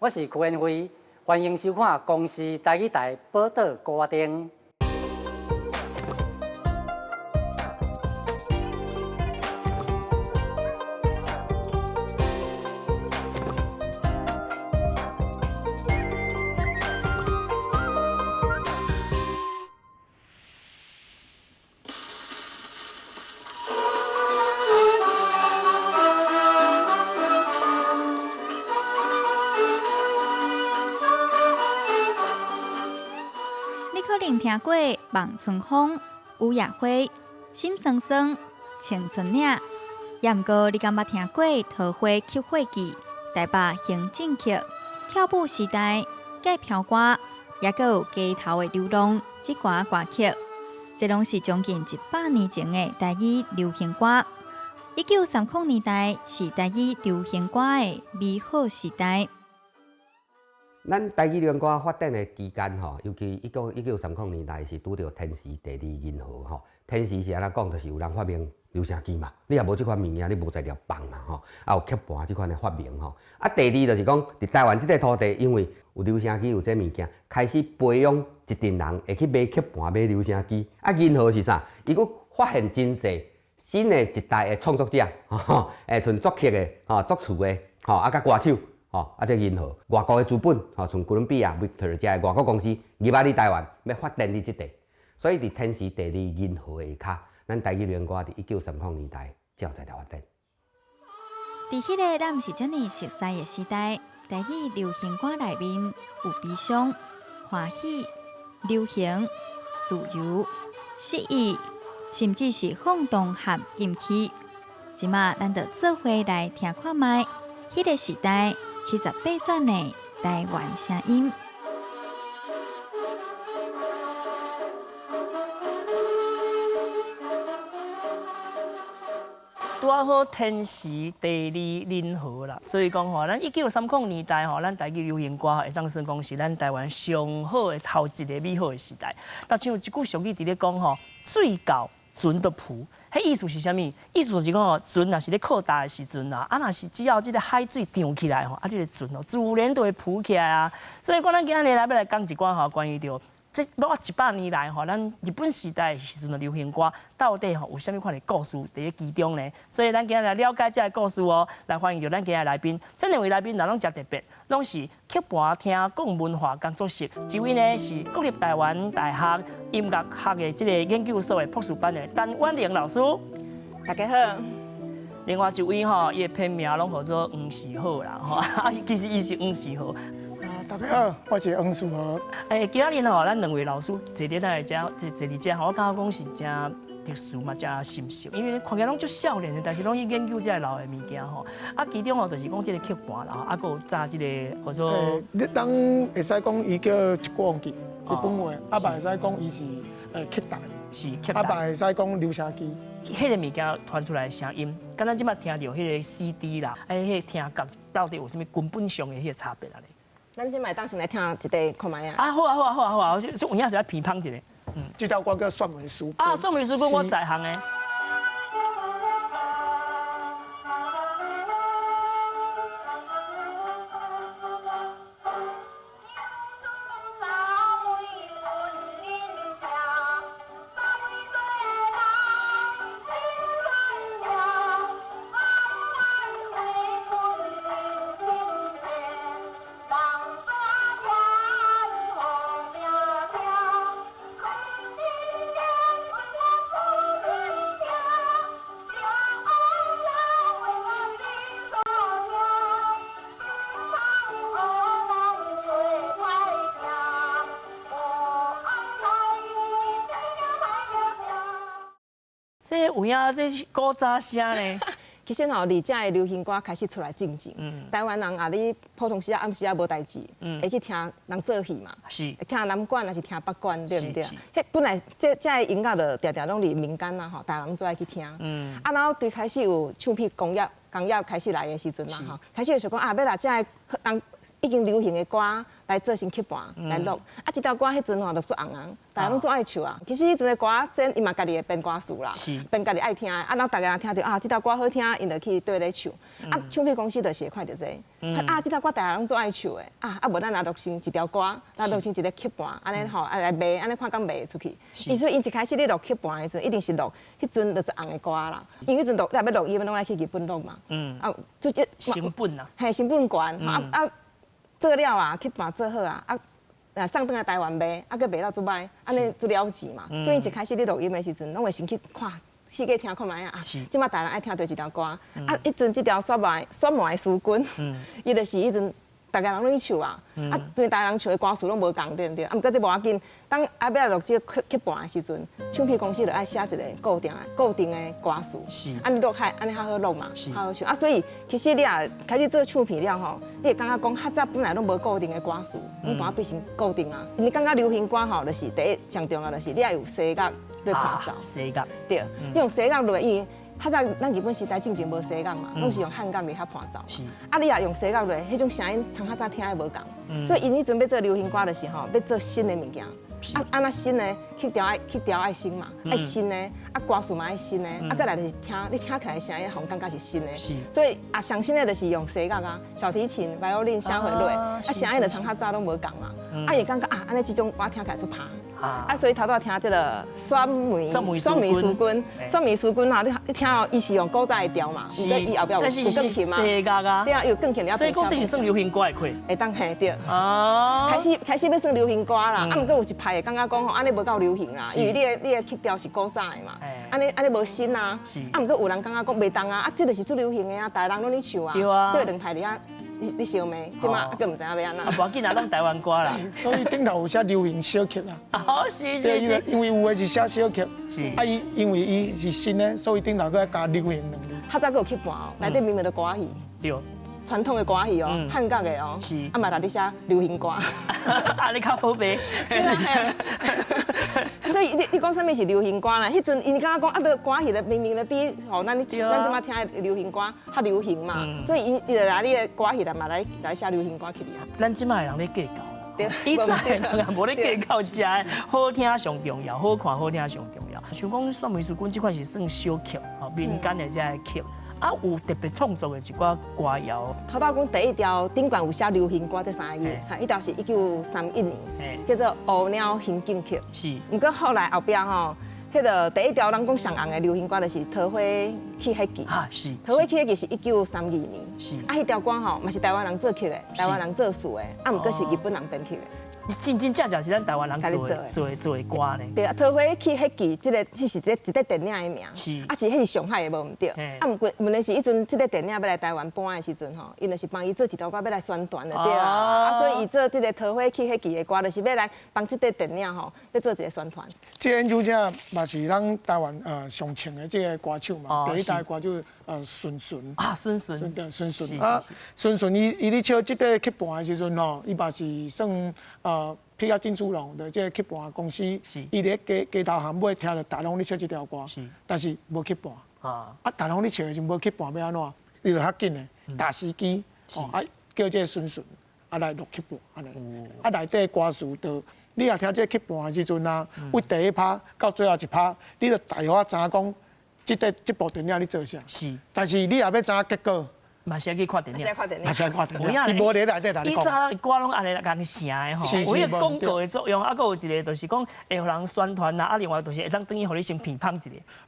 我是邱元辉，欢迎收看公视台语台报道歌灯。听过望春风、雨夜花、心酸酸、青春岭，也毋过你敢捌听过桃花吸血记、台北行进曲、跳舞时代、隔飘歌，也阁有街头的流浪这歌歌曲，这拢是将近100年前的台语流行歌。1930年代是台语流行歌的美好时代。咱台语流行歌发展的期间吼，尤其1930年代是拄着天时地利人和吼。天时是安怎讲，就是有人发明留声机嘛，你也无即款物件，你无在条放嘛吼，啊有吸盘即款的发明吼。啊，第二就是讲，伫台湾即个土地，因为有留声机有这物件，开始培养一群人会去买吸盘、买留声机。啊，人和是啥？伊佫发现真济新的一代的创作者，吼，像作曲的、吼作词的、吼啊，甲歌手。吼，啊，这银河外国的资本，吼，从哥伦比亚、Victor 这外国公司入来你台湾，要发展你即地，所以伫天时地利人和下骹，咱台语流行歌伫1930年代才有在发展。伫迄个咱毋是遮尔熟悉的时代，台语流行歌内面有悲伤、欢喜、流行、自由、失意，甚至是晃动和禁区。即马咱就做伙来听看卖，迄个时代。78转的台湾声音。拄啊好天时地利人和啦，所以讲吼，咱1930年代吼，咱台语流行歌会当算讲是咱台湾上好的头一个美好的时代。但像有一句俗语伫咧讲吼，水到船就浮。迄意思是啥物？意思就是讲吼，船若是咧靠大的时阵啦，啊，若是只要即个海水涨起来吼，啊，即个船哦，自然就会浮起来啊。所以讲，咱今日来要来讲一寡吼，关于着这包括100年来吼，咱日本时代时阵的流行歌，到底吼有啥物款的故事伫咧其中呢？所以咱今日来了解这个故事哦，来欢迎着咱今日来宾。这两位来宾，拢真特别，拢是吸盘听讲文化工作室，一位呢是国立台湾大学音乐学的这个研究所的博士班的陈婉玲老师。大家好。另外一位吼，伊的片名拢叫做黄时豪啦，吼，啊，其实伊是黄时豪。大家好，我是黄时豪。今仔日吼，咱两位老师坐伫咱的坐伫遮吼，我感觉讲是真特殊嘛，真神圣，因为看起来拢足少年的，但是拢去研究这老的物件吼。啊，其中吼就是讲这个吸盘啦，啊，佮有炸这个叫做。你当会使讲伊叫一光机，日本话，啊，嘛会使讲伊是吸带，是吸带，啊，嘛会使讲留声机。迄个物件传出来的声音，敢咱即马听到迄个 CD 啦，迄个听感到底有啥物根本上的迄个差别啊咧？咱即摆当先来听一个看卖啊！啊，好啊，好啊，好啊，好啊！就有影是来批判一个。这条歌叫《算命书》。啊，算命书本我在行的。这有影，这是古早声呢。其实吼，离遮的流行歌开始出来进前，台湾人啊，你普通时啊暗时啊无代志，会去听人做戏嘛，是，听南管还是听北管，对不对？迄本来这的音乐就常常拢离民间啦吼，大人做爱去听。啊，然后对开始有唱片工业开始来的时阵嘛吼，开始就想讲啊，要来遮的人已经流行的歌来做成曲盘来录。啊，这条歌迄阵吼就做红红，大家拢做爱唱啊。其实迄阵的歌先伊嘛家己会编歌词啦，编家己爱听的。啊，然后大家听到啊，这条歌好听，因就去对咧唱。啊，唱片公司就是会看到这个。啊，这条歌大家拢做爱唱的。啊，无咱也录成一条歌，咱录成一个曲盘，安尼吼，来卖，安尼看敢卖出去。所以因一开始咧录曲盘的时阵，一定是录迄阵就做红的歌啦。因为迄阵录，你要录音，拢爱去日本录嘛。啊，就这成本啊，嘿，成本悬。做了啊，曲盘做好啊，送转来台湾卖，搁卖到做歹，安尼做了钱嘛。所以一开始咧录音的时阵，拢会先去看，四界听看卖啊。即马大人爱听到一条歌，迄阵即条雪麦的思君，伊就是迄阵。大家人拢去唱啊，对大家人唱的歌词拢无共，对毋对？毋过这无要紧，当要录这个曲盘的时阵，唱片公司就爱写一个固定的歌词，你录安尼较好录嘛，较好唱。所以其实你也开始做唱片了吼，你会感觉讲较早本来拢无固定的歌词，你把它变成固定啊。你感觉流行歌吼，就是第一上重要就是你要有声乐来伴奏，声乐对，你用声乐来因为。较早咱日本时代进前无声乐嘛，拢是用汉乐来遐伴奏。你也用声乐来，迄种声音从较早听的无共。所以因迄阵要做流行歌的时候，要做新的物件。那新的曲调爱新嘛，爱新的，歌词嘛爱新的，过来就是听，你听起来声音互感觉是新的。所以上新的就是用声乐啊，小提琴、violin、声回落，声音就从较早拢无共嘛。伊感觉安尼这种歌听起来就拍。所以头拄听这个酸梅思君，酸梅思君哈，你听哦，伊是用古早的调嘛，毋过伊后壁有更轻嘛，对啊，有更轻了。所以讲这是算流行歌的块，会当嘿对。开始要算流行歌啦，毋过有一派会感觉讲吼，安尼无够流行啦，因为你的曲调是古早的嘛，安尼无新啊。毋过有人感觉讲袂当啊，这就是最流行的啊，大家人拢咧唱啊，这两派伫遐。你想没？即马更唔知影要安怎。无要紧啊，拢台湾歌啦。所以顶头有写流行小曲啦。哦，是。因为有的是写小曲，因为伊是新的，所以顶头搁加流行两字。较早有曲盘哦，内底明明就歌戏。对。传统的歌戏哦，汉乐的哦，嘛内底写流行歌。啊，你较好卖。所以你讲啥物是流行歌啦？迄阵因感觉讲都歌戏咧，明明咧比吼咱即马听的流行歌较流行嘛，所以伊就拿你的歌戏来嘛来写流行歌起哩啊。咱即马的人咧计较啦，以前的人也无咧计较，食的好听上重要，好看好听上重要。像讲《算美术馆》这款是算小曲，吼民间的这个曲。有特别创作的一寡歌谣。头道讲第一条顶管有写流行歌这3个字，迄条是1931年，叫做《乌鸟行进曲》。是。不过后来后壁吼，迄个第一条人讲上红的流行歌就是《桃花去迄记》。是。《桃花去迄记》是1932年。是。迄条歌吼，嘛是台湾人做曲的，台湾人做词的，毋过是日本人编曲的。真正是咱台湾人做的歌呢。对啊，桃花去迄记，这是一个电影的名。是。是迄是上海的无毋对。毋过问题是，迄阵这个电影要来台湾播的时阵吼，因就是帮伊做一条歌要来宣传的对啊。所以伊做这个桃花去迄记的歌，就是要来帮这个电影吼，要做一个宣传。这演奏者嘛是咱台湾上唱的这个歌手嘛，第一代歌手孙顺。孙顺伊咧唱这个曲盘的时阵吼，伊嘛是算皮亚金珠龙的这个曲盘公司，伊咧街头巷尾听着大龙咧唱这条歌，但是无曲盘。大龙咧唱的是无曲盘要安怎？伊就较紧的，大司机叫这个孙顺来录曲盘安尼。内底歌词就你若听这曲盘的时阵啊，为第一拍到最后一拍，你就大约知影讲这部电影你做啥。是。但是你也要知影结果。嘛是要去看电影，嘛是要看电影。伊无咧内底，以前歌拢安尼共写的吼，有迄个广告的作用，搁有一个就是讲会互人宣传啦，另外就是会当等于互你先评判一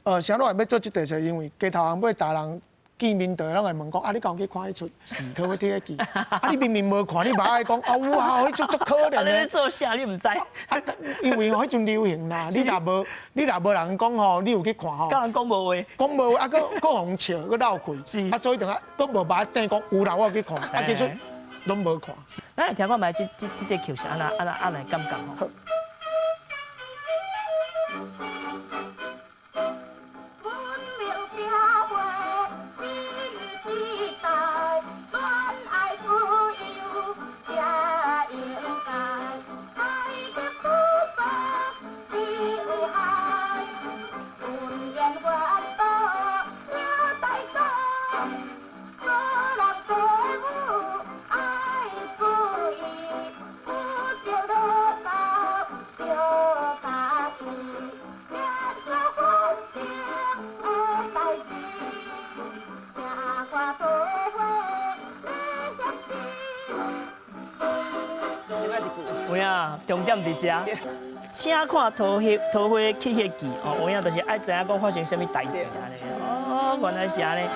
个。啥拢会要做这个，就是因为街头巷尾大人见面的，拢会问讲你敢有去看迄出？桃花铁记，你明明无看，你嘛爱讲哇，迄出可怜咧。你做啥你唔知？因为迄阵流行啦，你若无人讲吼，你有去看吼。甲人讲无话。讲无话，搁互笑，搁闹气。所以等下搁无把等讲有啦，我去看，其实拢无看。咱来听看卖这个曲是安那感觉吼。啊一句。有影，重点伫遮。请看桃花去迄记哦，有影就是爱知影讲发生什么代志安尼。哦，原来是安尼。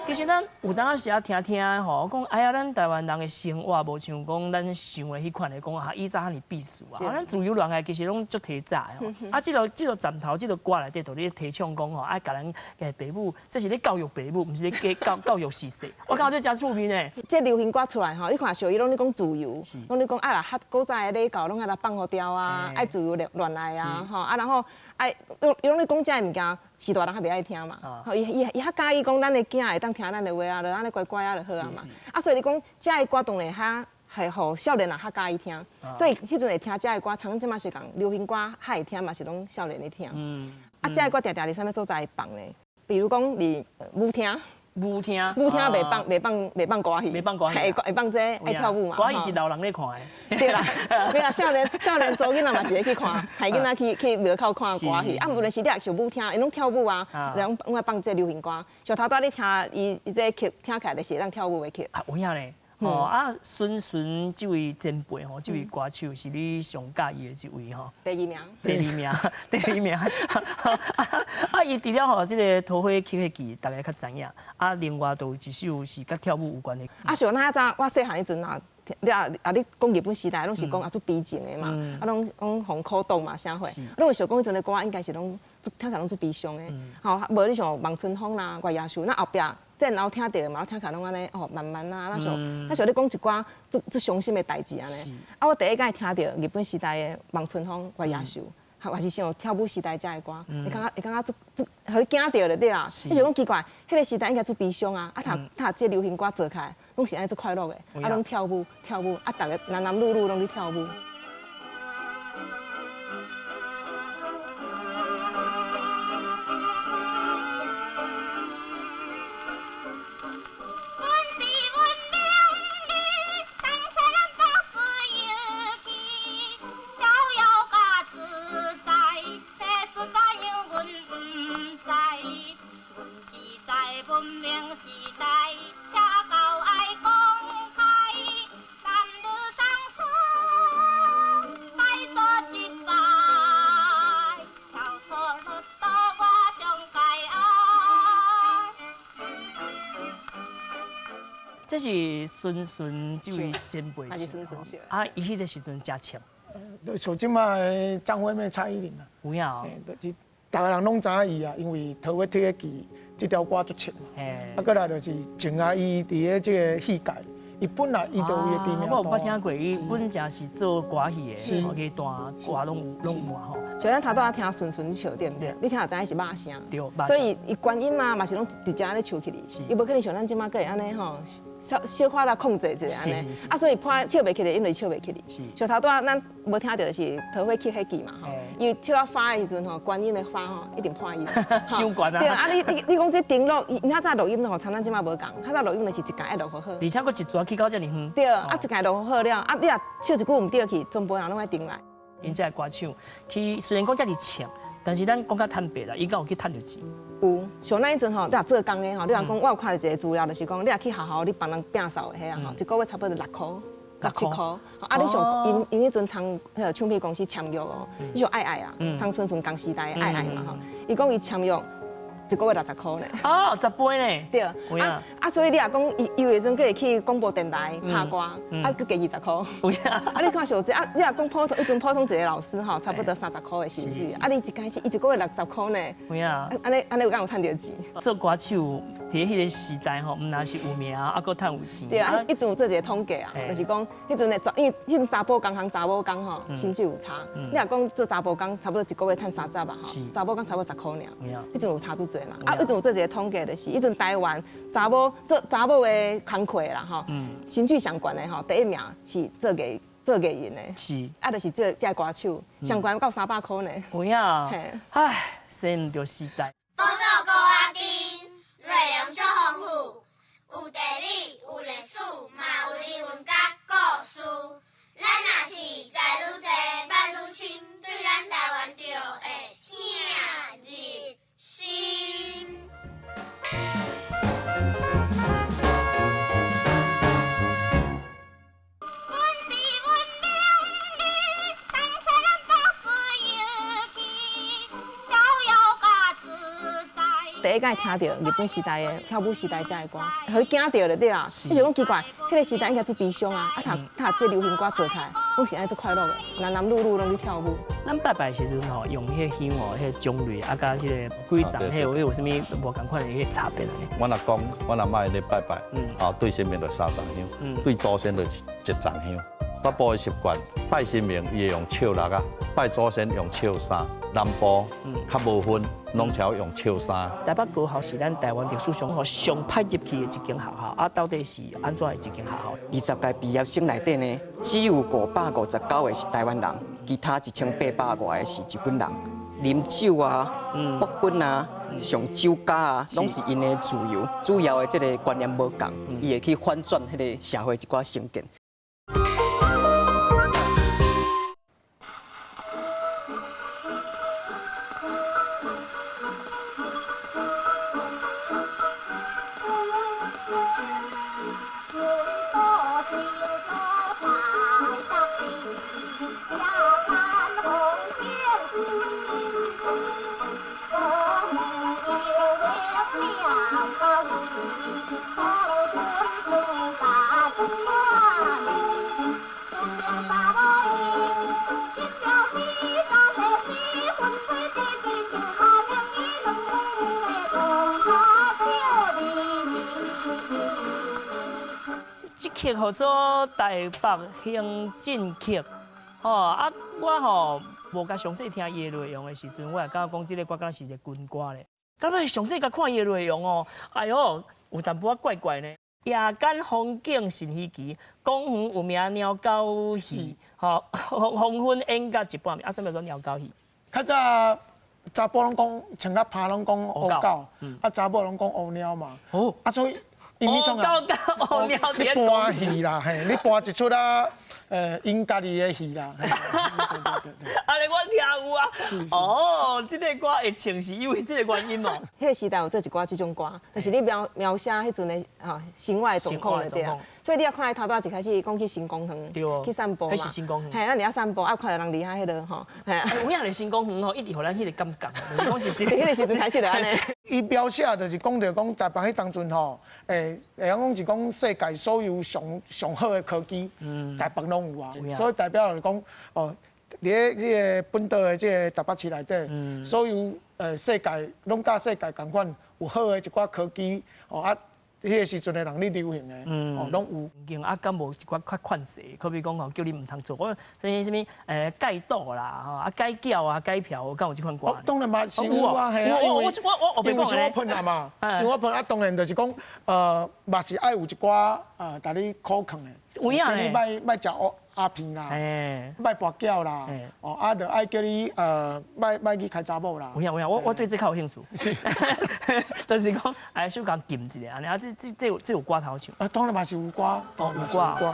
其实咱有当啊时啊听听吼，讲哎呀，咱台湾人的生活无像讲咱想的迄款的讲啊，以早遐尼避暑啊，咱自由恋爱其实拢足提早的吼。啊，这个站头这个歌内底，就咧提倡讲吼，爱甲咱嘅爸母，这是咧教育爸母，毋是咧教育世世。我感觉这真趣味呢。这流行歌出来吼，你看小伊拢咧讲自由，拢咧讲啊啦，较古早的礼教拢爱来放互掉啊，爱自由恋爱啊，吼啊，然后爱伊拢咧讲这物件，是大人较袂爱听嘛。吼，伊较介意讲咱的囝会当听咱的话啊，就安尼乖乖啊就好啊嘛。啊，所以你讲这的歌当然较系互少年人较介意听，所以迄阵会听这的歌，像即马是讲流行歌较会听嘛，是拢少年咧听。啊，这的歌定定伫啥物所在会放呢？比如讲伫舞厅。舞厅袂放歌戏，会放这爱跳舞嘛。歌戏是老人咧看的。对啦，对啦，少年查囡仔嘛是会去看，害囡仔去庙口看歌戏。啊，无论是你也是舞厅，因拢跳舞啊，拢爱放这流行歌。像头拄你听伊这曲听起来就是咱跳舞的曲。啊，有影咧。哦啊，孙这位前辈吼，这位歌手是你上介意的一位吼。第二名。第二名。啊，伊除了吼，这个桃花曲迄记，大家较知影。啊，另外都有一首是甲跳舞有关的。啊，像咱早我细汉迄阵啊，你讲日本时代，拢是讲啊做悲情的嘛，啊拢红苦斗嘛，啥货，拢会想讲迄阵的歌应该是拢听起来拢做悲伤的。吼，无你像望春风啦、月夜秀，那后壁。这然后听到嘛，听起来拢安尼哦，慢慢啊，那像你讲一寡足伤心的代志安尼。啊，我第一摆听到日本时代的望春风、月夜秀，还是像跳舞时代这的歌，会感觉足，互你惊到就对啊。你就讲奇怪，迄个时代应该足悲伤啊，啊，这流行歌做起来，拢是安尼足快乐的，啊，拢跳舞，啊，大家男女拢咧跳舞。这是孙这位前辈唱，啊，伊迄个时阵真呛。像即马的张惠妹、蔡依林啊，有影哦，就是大家人拢知影伊啊，因为《桃花铁记》这条歌足唱嘛。啊，过来就是静啊，伊伫个这个戏界，伊本来伊就有伊的知名度。我有捌听过，伊本正是做歌戏的，个段歌拢有嘛吼。像咱头拄仔听顺顺唱对不对？你听也知影是肉声。对，所以伊观音嘛是拢直接安尼唱起哩，伊无可能像咱即马个会安尼吼。小可来控制一下安尼，啊，所以拍笑袂起来，因为笑袂起来。像头拄仔咱无听到就是桃花曲迄记嘛吼，伊唱到发的时阵吼，观音的发吼一定破音。伤悬啊！对啊，你讲这顶录，伊较早录音吼，参咱即马无共，较早录音就是一间爱录好好。而且佫一撮去到遮尔远。对，啊，一间录好了，啊，你若唱一句唔对去，全部人拢爱顶来。因这歌唱，去虽然讲遮尔呛，但是咱讲较坦白啦，伊敢有去趁着钱？有，像咱迄阵吼，你若做工的吼，你若讲我有看到一个资料，就是讲你若去学校，你帮人摒扫的迄啊吼，一个月差不多6块、7块。啊，你像因迄阵唱迄唱片公司签约哦，你像爱啊，唱春春同时代的爱嘛吼，伊讲伊签约。一个月60块呢。哦，10杯呢。对。啊，所以你若讲伊有时阵，佫会去广播电台拍歌，啊，佫加20块。有影。啊，你看小子啊，你若讲普通一个老师吼，差不多30块的薪水。啊，你一开始伊一个月60块呢。有影。安尼有敢有趁到钱？做歌手伫迄个时代吼，毋但是有名，啊，佫趁有钱。对啊，迄阵有做一个统计啊，就是讲迄阵的因为迄阵查甫工吼，薪水有差。你若讲做查甫工，差不多一个月趁30吧吼，查甫工差不多10块尔。迄阵有差足多嘛。啊，迄阵有做一个统计，就是迄阵台湾查某的工课啦吼，薪水上悬的吼，第一名是做艺人的，是，啊，就是这歌手，上悬到300块呢。有影，唉，生唔着时代。报道高阿丁，内容足丰富，有地理，有历史，嘛有人文甲故事。咱若是知愈多，捌愈深，对咱台湾就会听入心。阮第一摆听到日本时代的跳舞时代这的歌，互你惊到就对啊。你就讲奇怪，迄个时代应该最悲伤啊，读这流行歌做起来，拢是安尼最快乐的，男男女女拢去跳舞。咱拜拜时阵吼，用迄个香哦，迄个种类啊，甲迄个规章，迄有啥物无共款的迄个差别呢？阮阿公、阮阿妈咧拜拜，对神明就3炷香，对祖先就1炷香。北部的习惯，拜神明伊会用笑6啊，拜祖先用笑3。南部较无分，拢条用笑3。台北高校是咱台湾历史上吼上派入去的一间学校，啊，到底是安怎的一间学校？20届毕业生内底呢，只有559个是台湾人，其他1800多个是日本人。啉酒啊、毒品啊、上酒家啊，拢是因的自由。主要的这个观念无共，伊会去反转迄个社会一寡成见。这曲叫做台北行进曲，啊，我吼无甲详细听伊的内容的时阵，我也感觉讲这个歌敢是一个军歌咧。敢若详细甲看伊的内容哦，哎呦，有淡薄仔怪怪呢。夜间风景神稀奇，公园有名鸟狗戏，黄昏演甲一半暝，什么叫鸟狗戏？较早查甫拢讲穿甲ผ้拢讲乌狗，查某拢讲乌鸟嘛。所以因你创啊，乌鸟你搬戏啦，嘿，你搬一出啊，因家己的戏啦。安尼我听有啊。这个歌会唱是因为这个原因哦。迄个时代有做一寡这种歌，就是你描写迄阵的心外状况了对啊。所以你要看头拄一开始讲去新公园去散步嘛。迄是新公园。嘿，咱伫遐散步，啊看到人离遐迄个吼。有影咧新公园吼，一直互咱迄个感觉，讲是真。迄个时阵开始就安尼。伊描写就是讲台北迄当阵吼，会讲是讲世界所有上好的科技，台北拢有啊。所以代表就是讲伫迄个本岛的即个台北市内底，所有世界拢甲世界共款有好的一寡科技，迄个时阵的人咧流行的，拢有。啊，敢无一寡较款式，可比讲叫你唔通做，我什么戒赌啦，戒缴啊，戒嫖，敢有即款歌？当然嘛是有啊，系啊，我因为想我喷啊嘛，想我喷啊，当然就是讲嘛是爱有一寡甲你可抗的，有影咧，莫食鸦片啦，莫跋筊啦，就爱叫你莫去开查某啦。有影，我对这较有兴趣。就是讲小共禁一下，安尼这有歌头唱。当然嘛是有歌，有歌。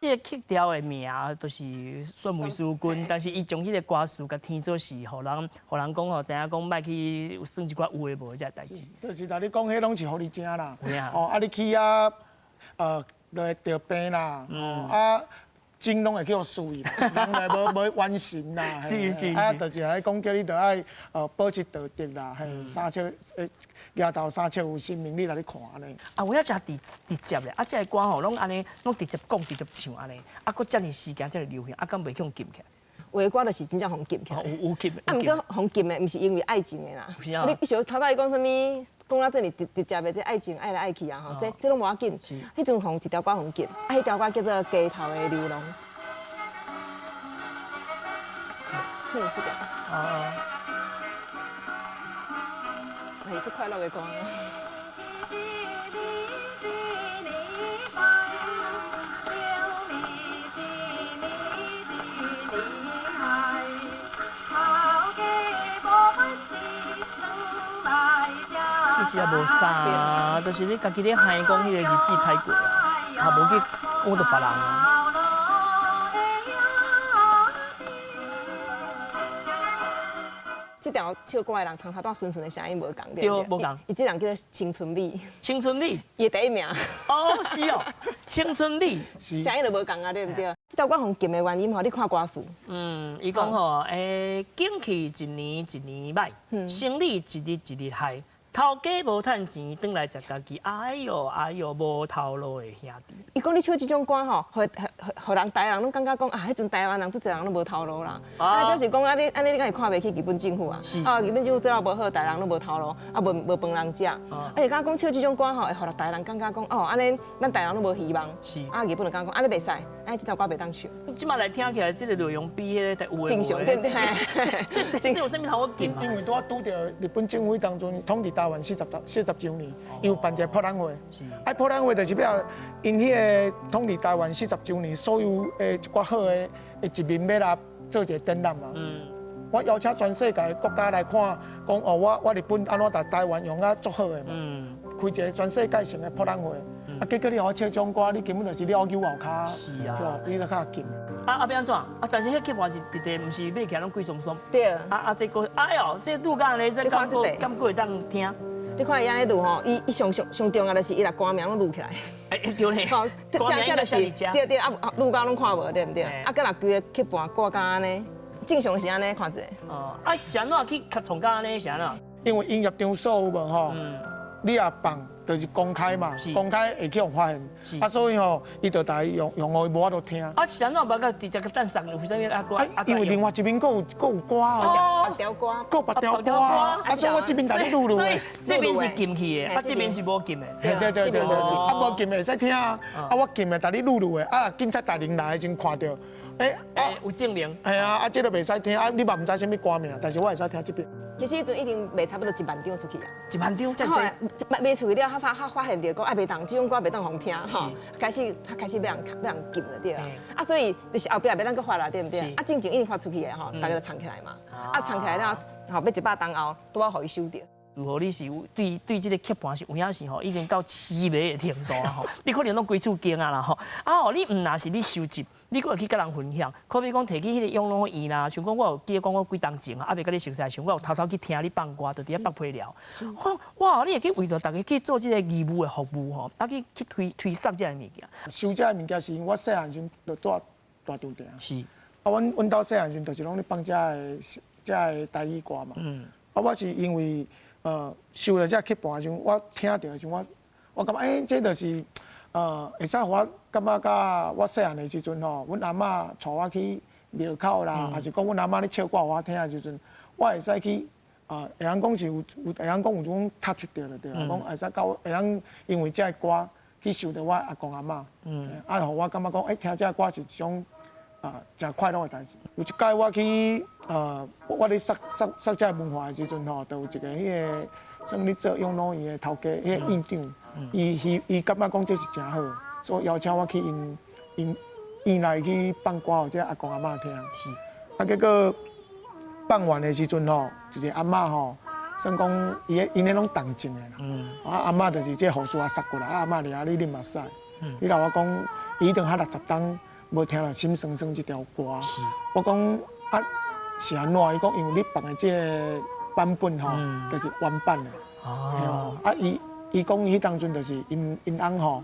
这个曲调的名就是算为师君，但是伊将迄个歌词甲填做是，互人讲吼，知影讲莫去算一寡有诶无诶这代志。就是甲你讲，迄拢是互你正啦。你去就会得病啦。精拢会叫水，人来无完成啦。是。就是爱讲叫你着爱保持道德啦，三尺额头三尺有生命，你来看安尼。有影真直接咧，这个歌吼，拢安尼，拢直接讲，直接唱安尼，搁遮尔时间，遮尔流行，敢袂去用禁起来？有的歌就是真正红禁起来。有禁。毋过红禁的，毋是因为爱情的啦。是啊。你想头仔伊讲啥物？讲到这里直接的这爱情爱来爱去啊吼，这拢无要紧。迄阵红一条歌红禁，迄条歌叫做《街头的流浪》。这条。是最快乐的歌。其实也无啥，就是你家己咧喊讲迄个日子歹过啊，也无去讲到别人啊。这条唱歌的人，同头拄顺顺的声音无共对？对，无共。伊这人叫做青春美。青春美，伊第一名。哦，是哦，青春美，声音就无共啊，对不对？这条歌红禁的原因吼，你看歌词。伊讲吼，景气一年一年歹，生理一日一日害。头家无趁钱，转来食家己，哎哟哎哟，无头路的兄弟。伊讲你唱这种歌吼，互人台人拢感觉讲啊，迄阵台湾人足侪人拢无头路啦。啊，表示讲你敢会看袂起日本政府啊？是。啊，日本政府做了无好，台人拢无头路，啊无饭人食。而且敢讲唱这种歌吼，会互台人感觉讲哦，安尼咱台人拢无希望。是。啊，日本就感觉讲安尼袂使，这条歌袂当唱。即马来听起来，这个内容比迄个有诶正常对不对？这有啥物好紧因为拄啊拄着日本政府当中统治台湾40周年，伊有办一个博览会。啊，博览会就是要因迄个统治台湾40周年，所有一寡好的一面要来做一个展览嘛。我邀请全世界国家来看，讲哦，我日本安怎在台湾用啊足好的嘛。开一个全世界性的博览会，啊，结果你学唱这种歌，你根本就是了牛后骹。是啊。对，你都较紧。要安怎？但是迄曲盘是直直，毋是买起来拢贵松松。对。这个，哎呦，这录干咧，这感觉会当听。你看伊安尼录吼，伊上重要就是伊来歌名拢录起来。对嘞。好，这就是对啊，录到拢看无对不对？啊，佮若规个曲盘挂甲安尼，正常是安尼看者。哦，是安怎去从甲安尼是安怎？因为音乐场所有无吼，你也放就是公开嘛，公开会去互发现。啊，所以吼，伊就大用互伊无法度听。啊，是安怎把个直接个蛋上，为啥物啊歌？因为另外一边佫有歌哦，别条歌，佫别条歌，啊，所以我这边在录。所以这边是禁去的，啊，这边是无禁的。对，啊，无禁的会使听啊，啊，我禁的，但你录的，啊，警察大人来先看到，有证明。系啊，这个袂使听，啊，你嘛唔知啥物歌名，但是我会使听这边。其实迄阵一定卖差不多1万张出去啊，1万张真侪。卖出去了，发现着讲袂当，这种歌袂当好听吼，开始要人禁了对啊，啊所以就是后壁袂当搁发啦对不对？啊，真正已经发出去的吼，大家就藏起来嘛，啊藏起来了，后要100档后，都要互伊收掉。如果你是对这个曲盘是有影是吼，已经到痴迷的程度啊吼，你可能拢规厝惊啊啦吼，你唔那是你收集，你搁会去甲人分享，可比讲摕去迄个养老院啦，像讲我有记得讲我几当前啊，未甲你熟悉，像我有偷偷去听你放歌，就伫遐北配寮，哇，你会去为着大家去做这个义务的服务吼，去推送这个物件。收这个物件是因为我细汉时就住大稻埕。是。啊，阮兜细汉时就是拢咧放这个台语歌嘛。我是因为。收了这曲盘的时候，我听到的时候，我感觉这就是会使我感觉甲我细汉的时阵吼，阮阿嬷带我去庙口啦，还是讲阮阿嬷咧唱歌互我听的时阵，我会使去会晓讲是有会晓讲有种 touch 到了对啦，讲会使到会晓因为这歌去受到我阿公阿嬷，互我感觉讲听这歌是一种真快乐的代志。有一届我去我咧设这个文化的时阵吼，就有一个迄个算咧做养老院的头家，迄个院长，伊感觉讲这是真好，所以邀请我去因来去放歌，互这阿公阿嬷听。是。啊，结果放完的时阵吼，一个阿嬷吼，算讲因咧拢动静的啦。阿嬷就是这护士啊杀过来，阿嬷俩你啉嘛使。你老我讲，伊等下60档无听了心酸酸这条歌。是。我讲是安怎？伊讲因为你放的这个版本吼，就是原版的。伊讲伊当阵就是因翁吼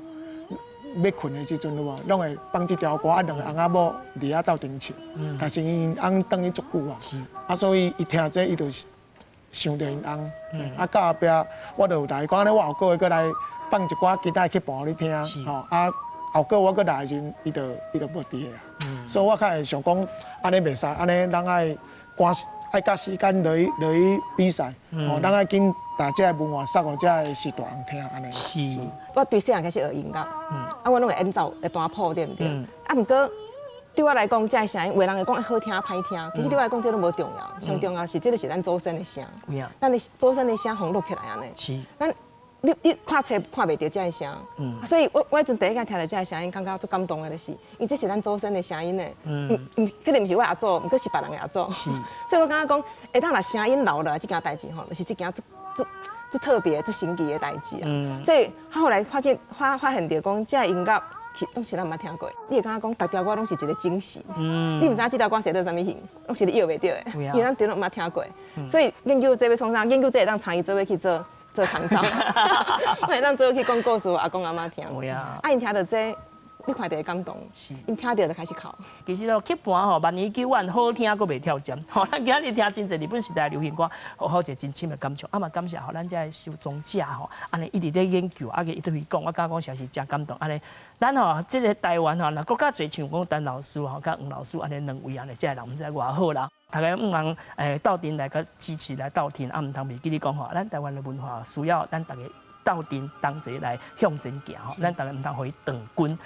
要困的时阵了嘛，拢会放这条歌，2个翁仔某伫遐斗阵唱。但是因翁等伊足久啊。是。所以伊听这伊就想着因翁。到后壁我就有来讲咧，我后个月过来放一寡其他曲盘互你听。吼后个我过来的时阵，伊就无伫个啊。所以我较会想讲，安尼袂使，安尼咱爱甲时间落去比赛，咱爱紧把这个文化送互这个时大人听，安尼。是。我对细汉开始学音乐，我拢会演奏，会弹谱，对不对？毋过对我来讲，这个声音，有人会讲好听歹听，其实对我来讲，这都无重要，上重要是这个是咱祖先的声。咱的祖先的声放录起来安尼。是。你看册看袂到这个声，所以我迄阵第一间听到这个声音，感觉足感动的，就是因为这是咱祖先的声音呢。肯定毋是我阿祖，毋过是别人的阿祖。是，所以我感觉讲，当若声音留落来这件代志吼，就是这件最特别、最神奇的代志啊。所以后来发现到讲，这音乐拢是咱毋捌听过。你会感觉讲，逐条歌拢是一个惊喜。你毋知这条歌写到什么型，拢是你摇袂到的，因为咱对拢毋捌听过。所以研究这要创啥？研究这会当参与做伙去做长照，会当做去讲故事阿公阿妈听。啊，因听到这。你看到会感动，是，因听到就开始哭。其实哦，去盘吼，万年9万好听，佫袂跳针。吼，咱今日听真侪日本时代流行歌，好一个真深的感触。啊嘛，感谢吼，咱这收藏者吼，安尼一直在研究，啊个一直去讲，我感觉讲实在是真感动。安尼，咱吼，这个台湾吼，若国较侪像讲陈老师吼，甲黄老师安尼两位安尼，这人毋知偌好啦。大家毋通斗阵来个支持来斗阵，啊毋通袂记你讲吼，咱台湾的文化需要咱大家斗阵同齐来向前行吼，咱大家毋通互伊断根。